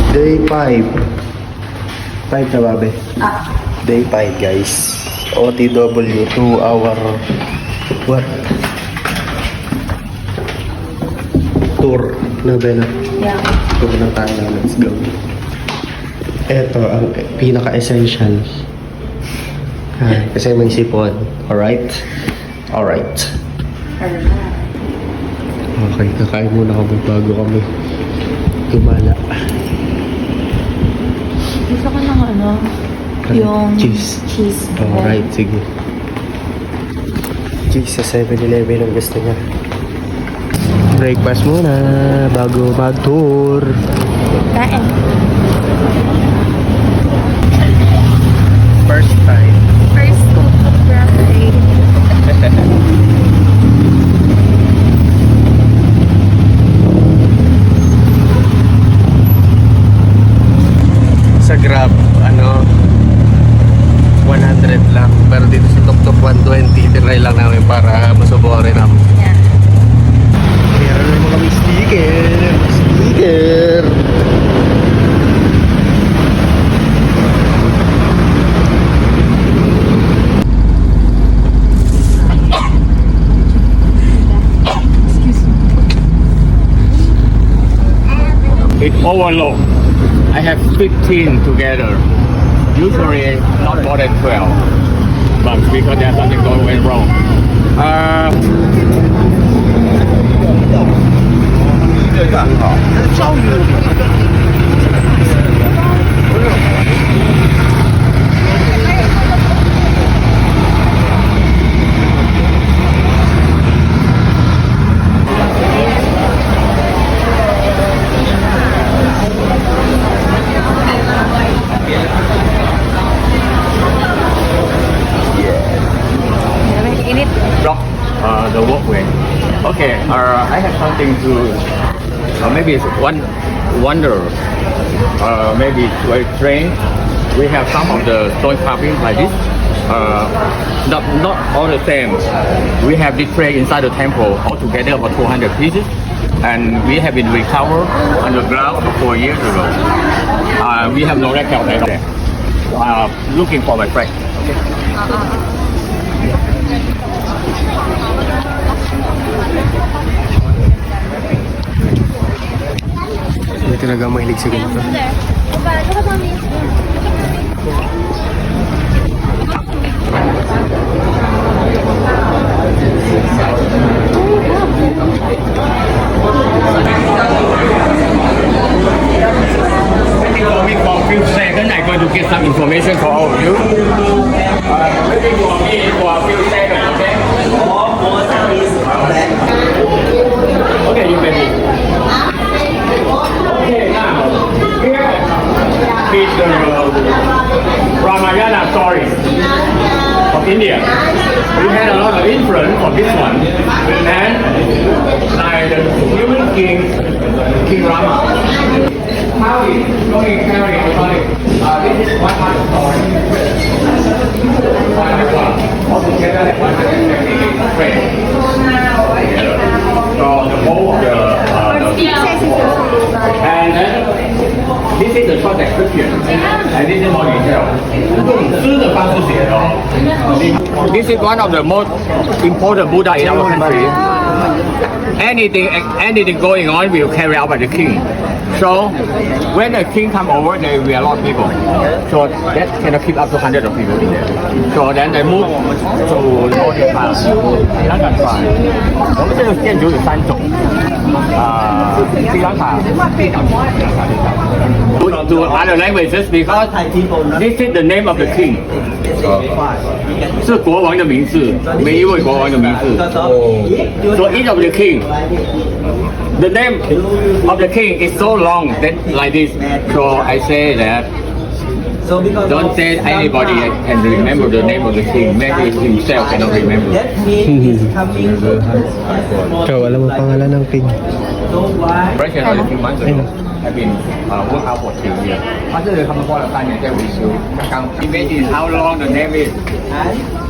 Day 5. 5 na babe. Day 5 guys. OTW 2 hour what? Tour na Bella. Yeah. Tour na tayo. Let's go. Ito ang pinaka-essential. Kasi may sipon. Alright? Alright. Okay, kakain muna kami bago kami gumala. Gusto ko ng ano, yung cheese. Cheese. Alright, sige. Cheese sa 7-Eleven ang gusto niya. Breakfast muna bago mag-tour. Kain. First time. First photography. Sa Grab, 100 lang. Pero dito sa Tuktok 120, tinry lang namin para masubukan rin namin. Yeah. Meron naman kami sticker. Sticker! It overload. I have 15 together. Usually not more than 12. But because there's something going wrong. Init. Block the walkway. Okay, I have something to maybe it's one wonder. Maybe to a train. We have some of the stone carving like this. Not all the same. We have this tray inside the temple altogether about 200 pieces, and we have been recovered underground 4 years ago. We have no record at all. Looking for my friend. Okay. Hindi talaga mahilig sa ganito. For me for a few seconds, I'm going to get some information for all of you. Waiting for me for a few seconds, okay? Okay, you ready? Okay, now, here is the Ramayana story of India. We had a lot of influence from this one. And like the human king, King Rama. How is going carrying this is one part story. All together at 178 frames. So the whole of and then this is the short description and this is more detail. 用诗的方式写的哦。This is one of the most important Buddha in our country. Anything going on will carry out by the king. So when the king come over, there will be a lot of people. So that cannot keep up to hundreds of people in there. So then they move to northern part, Lankan part. 我们这个建筑有3种，斯里兰卡、地岛、斯里兰卡地岛。To other languages because this is the name of the king. 是国王的名字，每一位国王的名字。So each of the king. The name of the king is so long that like this. So I say that don't say anybody can remember the name of the king. Maybe himself cannot remember. Ikaw, alam mo pangalan ng king? President of the few months ago have been worked out for 2 years. 他这个他们花了3年在维修。刚 imagine how long the name is.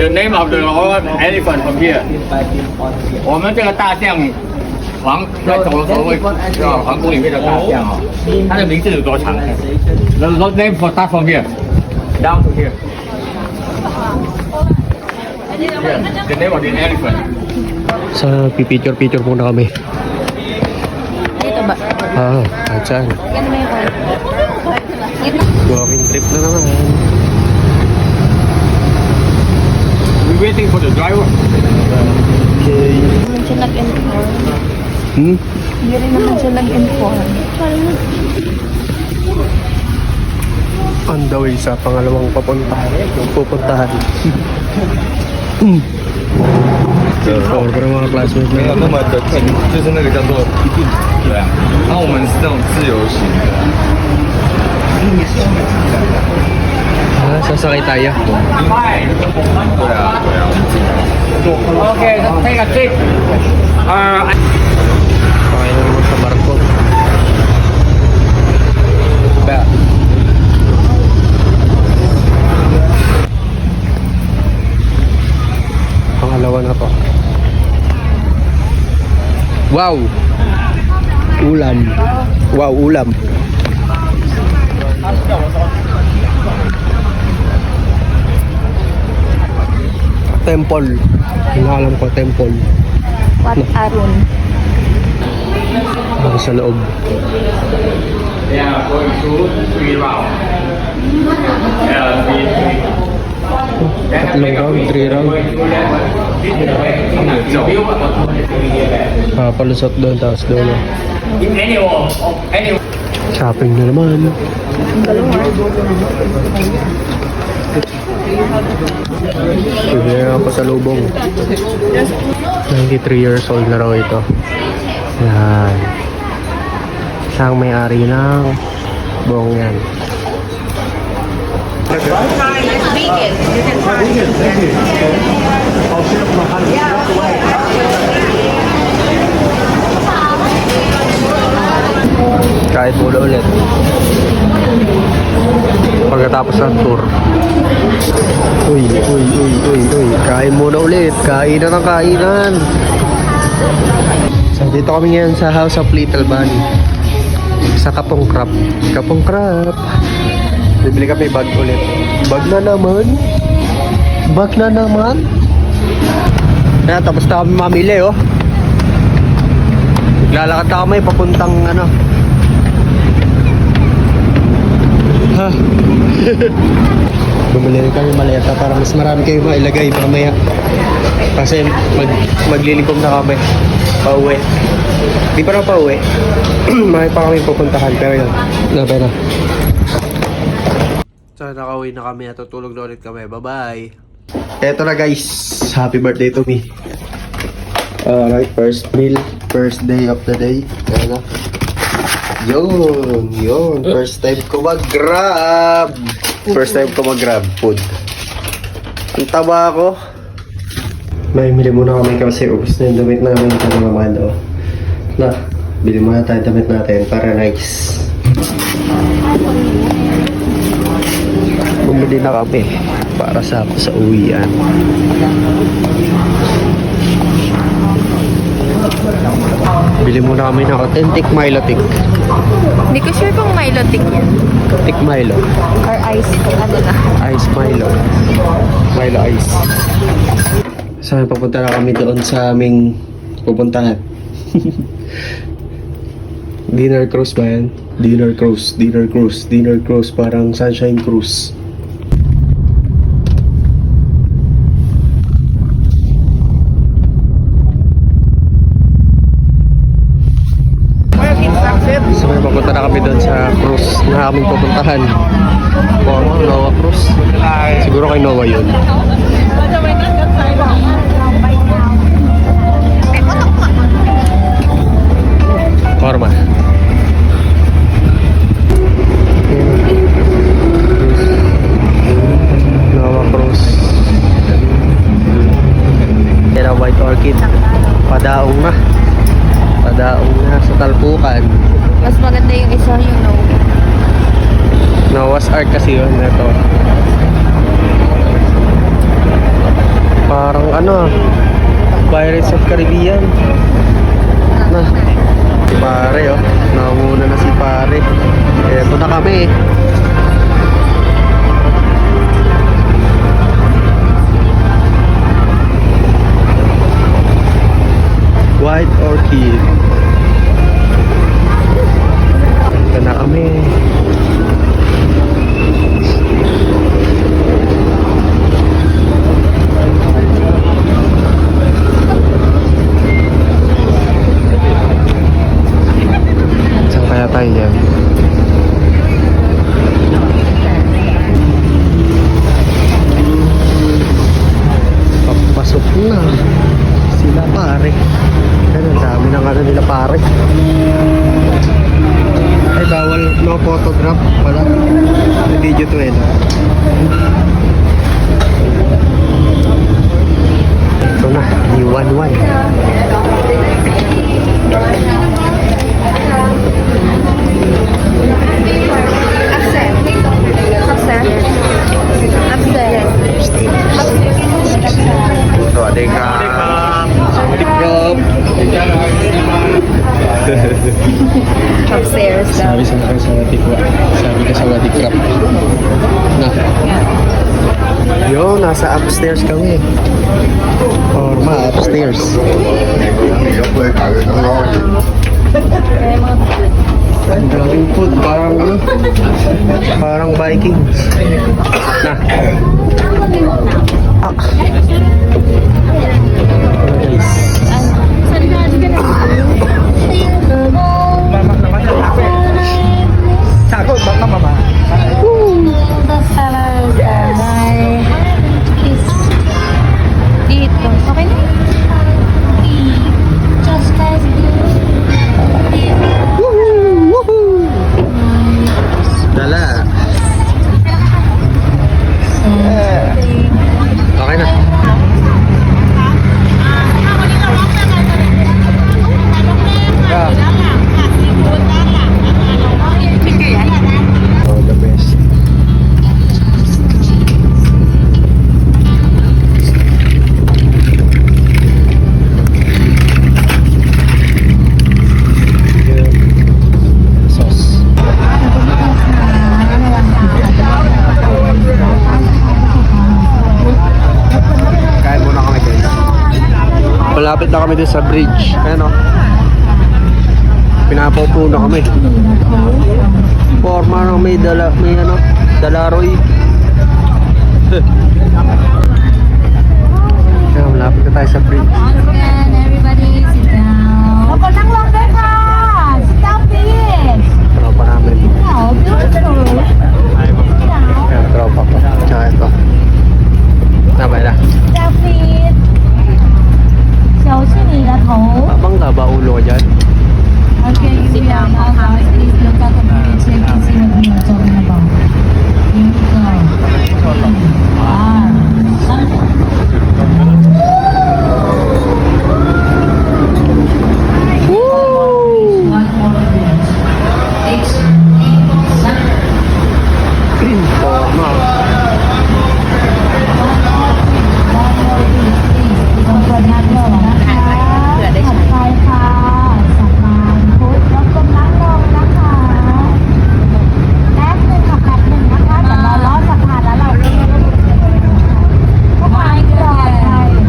The name of the elephant from here. 我们这个大象皇在走的时候会皇宫里面的大象哦，它的名字有多长？The name for start from here, down to here. Here, the name of the elephant. Sa pipicture-picture muna kami. Dito ba? Kahit saan. Yan na yung Walking trip na naman. We're waiting for the driver. Okay. naman siya nag-inform. Hindi rin naman siya nag-inform. On the way sa pangalawang pupuntahan. So, para mga classmates 没有 na 那么的近，就是那个叫做对啊。然后我们是这种自由行的， sasakay tayo. 对啊对啊。 Okay, take a seat. Sakay na naman sa barko. Ba? Pangalawa na to. Wow! Ulam. Wow, ulam. Temple. Alam ko, temple. What Arun? Ako sa loob. Yeah, going through 3 rounds. Yeah, three. Tatlong round, 3 round. Papalusot doon, tapos doon. Anyone. Shopping na naman. Bibili ako sa lubong. 93 years old na raw ito. Yan. Siyang may-ari ng buong yan. Kahit mula ulit. Pagkatapos ng tour. Uy. Kain muna ulit. Kainan ng kainan. So, dito kami ngayon sa House of Little Bunny. Sa Kapong Crab. Kapong Crab. Bibili kami bag ulit. Bag na naman. Kaya tapos na kami mamili, oh. Naglalakad na kami papuntang ano. Ha. Bumili rin kami maleta para mas marami kayo mailagay mamaya. Kasi maglilikom na kami. Pauwi. Di pa na pauwi. May pa kami pupuntahan. Pero yun. Nabe na. So nakauwi na kami. Natutulog na ulit kami. Bye-bye. Eto na guys. Happy birthday to me. Alright. First meal. First day of the day. Ayan na. Yun. First time ko mag-grab. Food. Ang taba ako. May bili muna kami kasi ubos na yung damit namin sa mga malo. Na, bili muna tayo damit natin para nice. Bumili na kami para sa uwian. Bili muna kami ng authentic Milo Tik. Hindi ko sure kung Milo Tik yan. Tik Milo. Or ice, ano na. Ice Milo. Milo Ice. So, papunta na kami doon sa aming pupuntahan. Dinner cruise ba yan? Dinner cruise. Parang sunshine cruise. So, papunta na kami doon sa cruise na aming pupuntahan. Noah Cruise. Siguro kay Noah yun. Korma. Noah Cruise. Yan ang White Orchid. Padaong na sa Talpukan. Mas maganda yung isa yung Noah's Ark kasi yun. Ito. Parang ano, Pirates of Caribbean. na. Si pare, oh. Nauna na si pare. Eto na kami. White Orchid. Ito na kami. Saan kaya tayo yan? Papasok na sila pare. Ayun, ang dami ng ano nila pare. Ay, bawal no photograph wala. May video to eh. Ito na, D11. So, adik ka. Adik job. Upstairs daw. Sabi sa akin sa Watikwa. Sabi ka sa Watikrap. Na. Yo, nasa upstairs kami. Forma, upstairs. Ang daming food. Parang ano? Parang Vikings. Na. Ah. Guys. Sagot, baka mama. Dito. Okay na? Dala. Okay na. Oh, the best. Sauce. Kain muna kami guys. Malapit na kami din sa bridge. Ayan o. Pinapaupo na kami. Forma ng may ano, dalaroy. Ayan, malapit na tayo sa bridge. Everybody sit down. Opo, nang longer ka! Sit down, please! Tropa namin. Wow, beautiful. Ayan, tropa ko. Tsaka ito. Tama na. Sit down, please. 小心你的头。 Mabangga ba ulo ko dyan? Okay, you will now guys, please look at the bridge and can see what we are talking about. Here we go. Wow. One more bridge. Forma. One more bridge, please. Don't forget toนะคะ ถัดไปค่ะสะพานพุทธรถกำลังลงนะคะแป๊บหนึ่งค่ะแป๊บหนึ่งนะคะเดี๋ยวเราลอดสะพานแล้วเราก็จะพวกเราจอดไป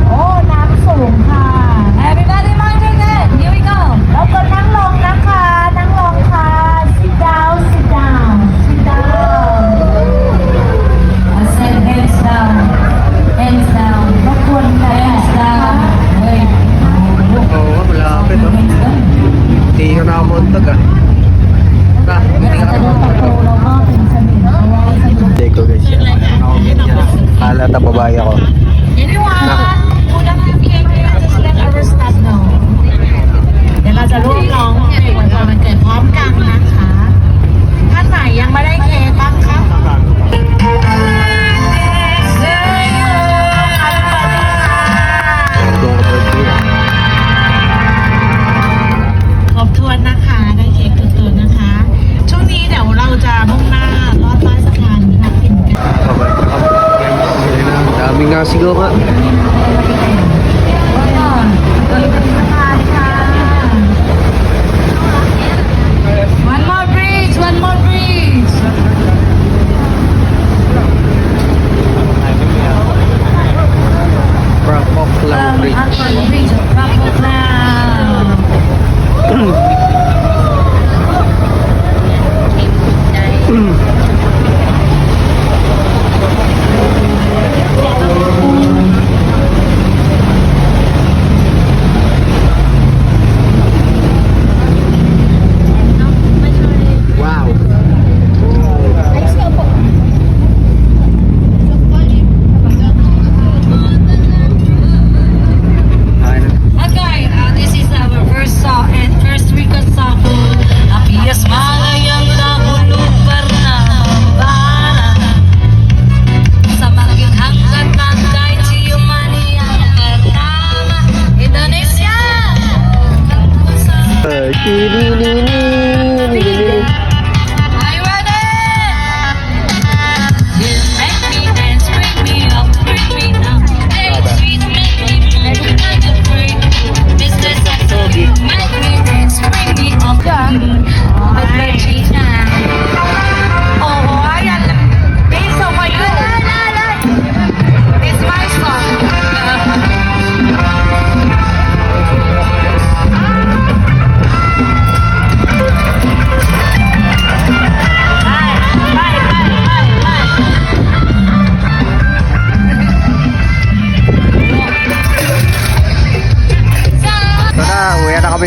โอ้น้ำสูงค่ะ Everybody mind it here we go เราก็นั่งลงนะคะนั่งลงค่ะ sit down sit down sit down I said hands down hands down รบกวนค่ะ hands down เฮ้ย Oo, malapit oh. Hindi ka nakamuntag ah. Na, hindi ka nakamuntag. Hindi ko guys. Kala na babae ako. Everyone, unang behavior, just let our staff know. เดี๋ยวเราจะร่วมร้องเพลงวันเกิดพร้อมกันนะคะ ท่านไหนยังไม่ได้เค้กบ้างคะ ครบถ้วนนะคะได้เค้กตัวๆนะคะ ช่วงนี้เดี๋ยวเราจะมุ่งหน้าลอดใต้สะพานนักบินกัน Daming nasigaw nga. ตัวนี้เป็นสะพานค่ะ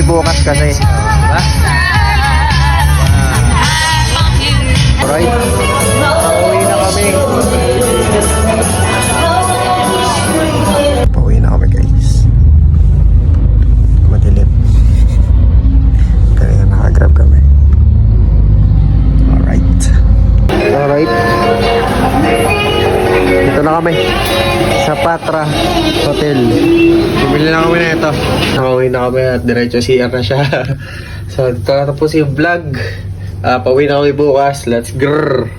bukas kasi. Alright. Pauwi na kami. Pauwi na kami guys. Madilim. Kaya nakagrab kami. Alright. Alright. Dito na kami. Sa Patra Hotel. Bumili na kami na ito. Nakauwi na kami at diretso CR na siya. So, dito na tapos yung vlog. Pauwi na kami bukas. Let's grrr.